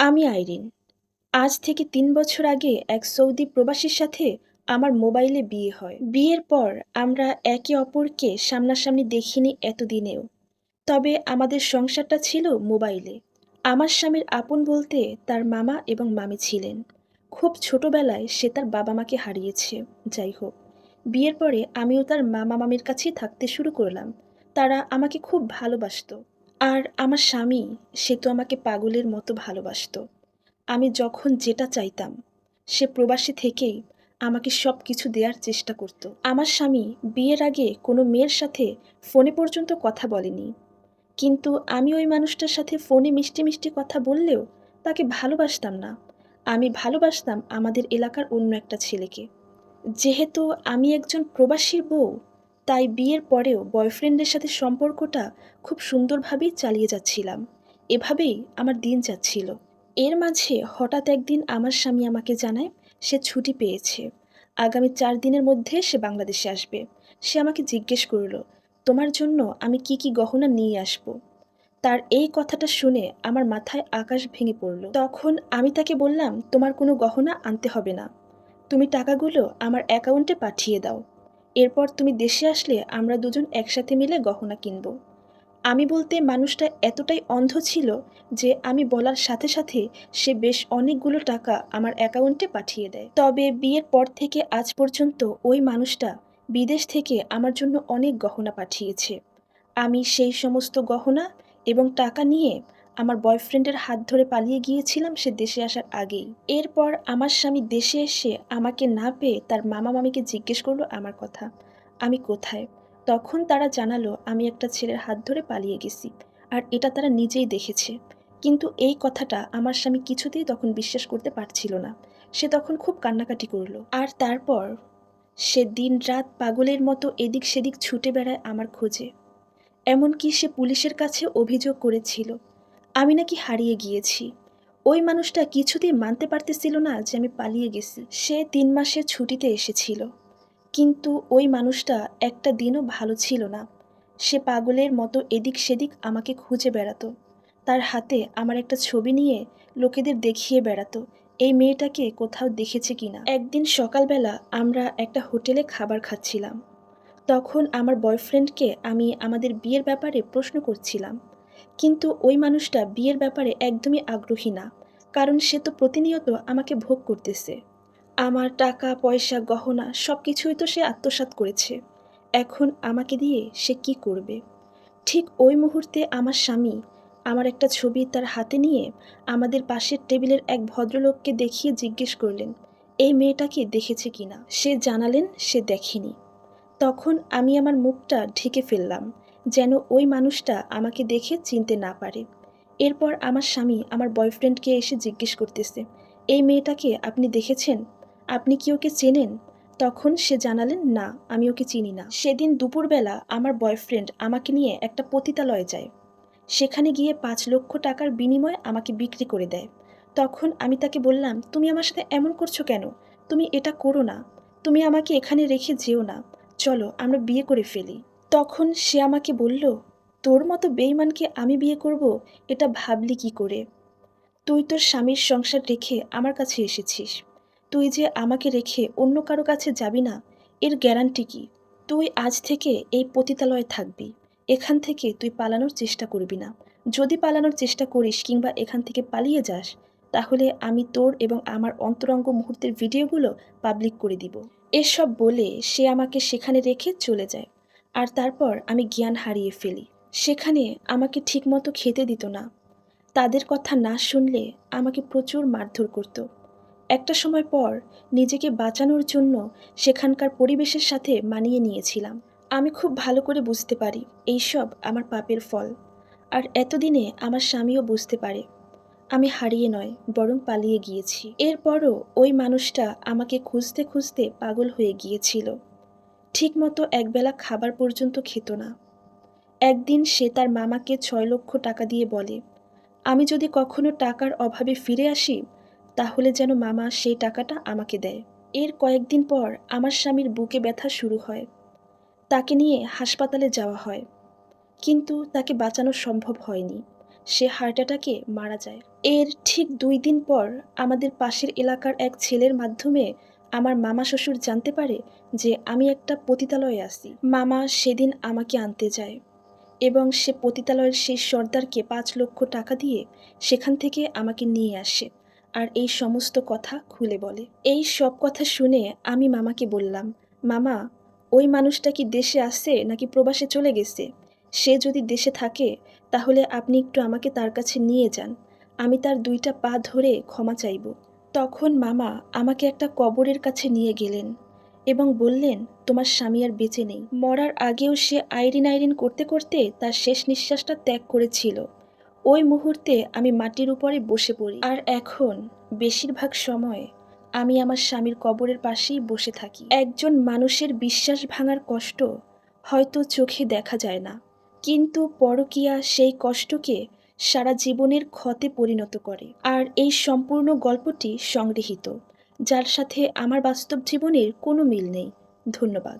আমি আইরিন। আজ থেকে ৩ বছর আগে এক সৌদি প্রবাসীর সাথে আমার মোবাইলে বিয়ে হয়। বিয়ের পর আমরা একে অপরকে সামনাসামনি দেখিনি এতদিনেও। তবে আমাদের সংসারটা ছিল মোবাইলে। আমার স্বামীর আপন বলতে তার মামা এবং মামি ছিলেন। খুব ছোটবেলায় সে তার বাবা-মাকে হারিয়েছে। যাই হোক, বিয়ের পরে আমিও তার মামা-মামির কাছেই থাকতে শুরু করলাম। তারা আমাকে খুব ভালোবাসতো। আর আমার স্বামী, সে তো আমাকে পাগলের মতো ভালোবাসতো। আমি যখন যেটা চাইতাম, সে প্রবাসী থেকেই আমাকে সব কিছু দেওয়ার চেষ্টা করত। আমার স্বামী বিয়ের আগে কোনো মেয়ের সাথে ফোনে পর্যন্ত কথা বলেনি। কিন্তু আমি ওই মানুষটার সাথে ফোনে মিষ্টি মিষ্টি কথা বললেও তাকে ভালোবাসতাম না। আমি ভালোবাসতাম আমাদের এলাকার অন্য একটা ছেলেকে। যেহেতু আমি একজন প্রবাসীর বউ, তাই বিয়ের পরেও বয়ফ্রেন্ডের সাথে সম্পর্কটা খুব সুন্দরভাবেই চালিয়ে যাচ্ছিলাম। এভাবেই আমার দিন যাচ্ছিল। এর মাঝে হঠাৎ একদিন আমার স্বামী আমাকে জানায় সে ছুটি পেয়েছে। আগামী ৪ দিনের মধ্যে সে বাংলাদেশে আসবে। সে আমাকে জিজ্ঞেস করল, তোমার জন্য আমি কি কি গহনা নিয়ে আসব। তার এই কথাটা শুনে আমার মাথায় আকাশ ভেঙে পড়ল। তখন আমি তাকে বললাম, তোমার কোনো গহনা আনতে হবে না, তুমি টাকাগুলো আমার অ্যাকাউন্টে পাঠিয়ে দাও। এরপর তুমি দেশে আসলে আমরা দুজন একসাথে মিলে গহনা কিনব। আমি বলতে মানুষটা এতটাই অন্ধ ছিল যে আমি বলার সাথে সাথে সে বেশ অনেকগুলো টাকা আমার অ্যাকাউন্টে পাঠিয়ে দেয়। তবে বিয়ের পর থেকে আজ পর্যন্ত ওই মানুষটা বিদেশ থেকে আমার জন্য অনেক গহনা পাঠিয়েছে। আমি সেই সমস্ত গহনা এবং টাকা নিয়ে আমার বয়ফ্রেন্ডের হাত ধরে পালিয়ে গিয়েছিলাম সে দেশে আসার আগেই। এরপর আমার স্বামী দেশে এসে আমাকে না পেয়ে তার মামা মামিকে জিজ্ঞেস করলো আমার কথা, আমি কোথায়। তখন তারা জানালো আমি একটা ছেলের হাত ধরে পালিয়ে গেছি, আর এটা তারা নিজেই দেখেছে। কিন্তু এই কথাটা আমার স্বামী কিছুতেই তখন বিশ্বাস করতে পারছিল না। সে তখন খুব কান্নাকাটি করলো। আর তারপর সে দিন রাত পাগলের মতো এদিক সেদিক ছুটে বেড়ায় আমার খোঁজে। এমনকি সে পুলিশের কাছে অভিযোগ করেছিল আমি নাকি হারিয়ে গিয়েছি। ওই মানুষটা কিছুতেই মানতে পারতেছিল না যে আমি পালিয়ে গেছি। সে ৩ মাসের ছুটিতে এসেছিল, কিন্তু ওই মানুষটা একটা দিনও ভালো ছিল না। সে পাগলের মতো এদিক সেদিক আমাকে খুঁজে বেড়াতো। তার হাতে আমার একটা ছবি নিয়ে লোকেদের দেখিয়ে বেড়াতো এই মেয়েটাকে কোথাও দেখেছে কিনা। একদিন সকালবেলা আমরা একটা হোটেলে খাবার খাচ্ছিলাম। তখন আমার বয়ফ্রেন্ডকে আমি আমাদের বিয়ের ব্যাপারে প্রশ্ন করছিলাম, কিন্তু ওই মানুষটা বিয়ের ব্যাপারে একদমই আগ্রহী না, কারণ সে তো প্রতিনিয়ত আমাকে ভোগ করতেছে। আমার টাকা পয়সা গহনা সব কিছুই তো সে আত্মসাৎ করেছে। এখন আমাকে দিয়ে সে কি করবে। ঠিক ওই মুহূর্তে আমার স্বামী আমার একটা ছবি তার হাতে নিয়ে আমাদের পাশের টেবিলের এক ভদ্রলোককে দেখিয়ে জিজ্ঞেস করলেন এই মেয়েটাকে দেখেছে কিনা। সে জানালেন সে দেখেনি। তখন আমি আমার মুখটা ঢেকে ফেললাম যেন ওই মানুষটা আমাকে দেখে চিনতে না পারে। এরপর আমার স্বামী আমার বয়ফ্রেন্ডকে এসে জিজ্ঞেস করতেছে, এই মেয়েটাকে আপনি দেখেছেন, আপনি কি ওকে চেনেন। তখন সে জানালেন না, আমি ওকে চিনি না। সেদিন দুপুরবেলা আমার বয়ফ্রেন্ড আমাকে নিয়ে একটা পতিতালয়ে যায়। সেখানে গিয়ে ৫ লক্ষ টাকার বিনিময়ে আমাকে বিক্রি করে দেয়। তখন আমি তাকে বললাম, তুমি আমার সাথে এমন করছো কেন, তুমি এটা করো না, তুমি আমাকে এখানে রেখে যেও না, চলো আমরা বিয়ে করে ফেলি। তখন সে আমাকে বলল, তোর মতো বেঈমানকে আমি বিয়ে করব, এটা ভাবলি কি করে। তুই তোর স্বামীর সংসার রেখে আমার কাছে এসেছিস, তুই যে আমাকে রেখে অন্য কারো কাছে যাবি না এর গ্যারান্টি কি। তুই আজ থেকে এই পতিতালয়ে থাকবি, এখান থেকে তুই পালানোর চেষ্টা করবি না। যদি পালানোর চেষ্টা করিস কিংবা এখান থেকে পালিয়ে যাস, তাহলে আমি তোর এবং আমার অন্তরঙ্গ মুহূর্তের ভিডিওগুলো পাবলিক করে দিব। এসব বলে সে আমাকে সেখানে রেখে চলে যায়। আর তারপর আমি জ্ঞান হারিয়ে ফেলি। সেখানে আমাকে ঠিকমতো খেতে দিত না। তাদের কথা না শুনলে আমাকে প্রচুর মারধর করত। একটা সময় পর নিজেকে বাঁচানোর জন্য সেখানকার পরিবেশের সাথে মানিয়ে নিয়েছিলাম। আমি খুব ভালো করে বুঝতে পারি এইসব আমার পাপের ফল। আর এতদিনে আমার স্বামীও বুঝতে পারে আমি হারিয়ে নয় বরং পালিয়ে গিয়েছি। এরপরও ওই মানুষটা আমাকে খুঁজতে খুঁজতে পাগল হয়ে গিয়েছিল। ঠিকমতো একবেলা খাবার পর্যন্ত খেত না। একদিন সে তার মামাকে ৬ লক্ষ টাকা দিয়ে বলে, আমি যদি কখনো টাকার অভাবে ফিরে আসি তাহলে যেন মামা সেই টাকাটা আমাকে দেয়। এর কয়েকদিন পর আমার স্বামীর বুকে ব্যথা শুরু হয়। তাকে নিয়ে হাসপাতালে যাওয়া হয়, কিন্তু তাকে বাঁচানো সম্ভব হয়নি। সে হার্ট অ্যাটাকে মারা যায়। এর ঠিক ২ দিন পর আমাদের পাশের এলাকার এক ছেলের মাধ্যমে আমার মামা শ্বশুর জানতে পারে যে আমি একটা পতিতালয়ে আছি। মামা সেদিন আমাকে আনতে যায় এবং সে পতিতালয়ের সেই সর্দারকে ৫ লক্ষ টাকা দিয়ে সেখান থেকে আমাকে নিয়ে আসে আর এই সমস্ত কথা খুলে বলে। এই সব কথা শুনে আমি মামাকে বললাম, মামা, ওই মানুষটা কি দেশে আছে নাকি প্রবাসে চলে গেছে? সে যদি দেশে থাকে তাহলে আপনি একটু আমাকে তার কাছে নিয়ে যান, আমি তার ২টা পা ধরে ক্ষমা চাইব। তখন মামা আমাকে একটা কবরের কাছে নিয়ে গেলেন এবং বললেন, তোমার স্বামী আর বেঁচে নেই। মরার আগেও সে আইরিন আইরিন করতে করতে তার শেষ নিঃশ্বাসটা ত্যাগ করেছিল। ওই মুহূর্তে আমি মাটির উপরে বসে পড়ি আর এখন বেশিরভাগ সময় আমি আমার স্বামীর কবরের পাশেই বসে থাকি। একজন মানুষের বিশ্বাস ভাঙার কষ্ট হয়তো চোখে দেখা যায় না, কিন্তু পরকীয়া সেই কষ্টকে সারা জীবনের ক্ষতে পরিণত করে। আর এই সম্পূর্ণ গল্পটি সংগৃহীত, যার সাথে আমার বাস্তব জীবনের কোনো মিল নেই। ধন্যবাদ।